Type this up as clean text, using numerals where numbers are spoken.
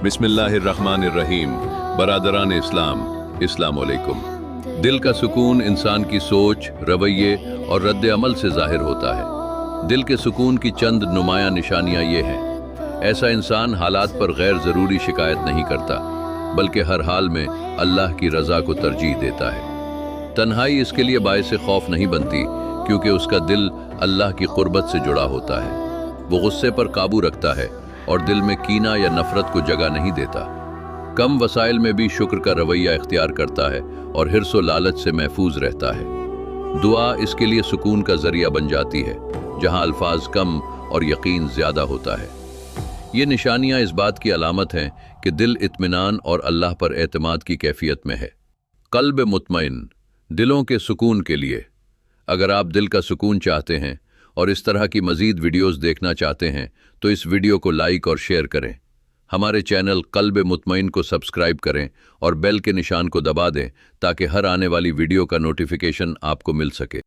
बिस्मिल्लाहिर्रहमानिर्रहीम। बरादरान इस्लाम, अस्सलाम वालेकुम। दिल का सुकून इंसान की सोच, रवैये और रद्द अमल से जाहिर होता है। दिल के सुकून की चंद नुमायां निशानियां ये हैं। ऐसा इंसान हालात पर गैर ज़रूरी शिकायत नहीं करता, बल्कि हर हाल में अल्लाह की रज़ा को तरजीह देता है। तन्हाई इसके लिए बायस खौफ नहीं बनती, क्योंकि उसका दिल अल्लाह की कुर्बत से जुड़ा होता है। वो गुस्से पर काबू रखता है और दिल में कीना या नफरत को जगह नहीं देता। कम वसाइल में भी शुक्र का रवैया इख्तियार करता है और हिर्स व लालच से महफूज रहता है। दुआ इसके लिए सुकून का जरिया बन जाती है, जहां अल्फाज कम और यकीन ज्यादा होता है। ये निशानियां इस बात की अलामत हैं कि दिल इत्मीनान और अल्लाह पर एतमाद की कैफियत में है। कल्ब मुतमइन, दिलों के सुकून के लिए। अगर आप दिल का सुकून चाहते हैं और इस तरह की मज़ीद वीडियोस देखना चाहते हैं तो इस वीडियो को लाइक और शेयर करें। हमारे चैनल कल्ब मुतमइन को सब्सक्राइब करें और बेल के निशान को दबा दें, ताकि हर आने वाली वीडियो का नोटिफिकेशन आपको मिल सके।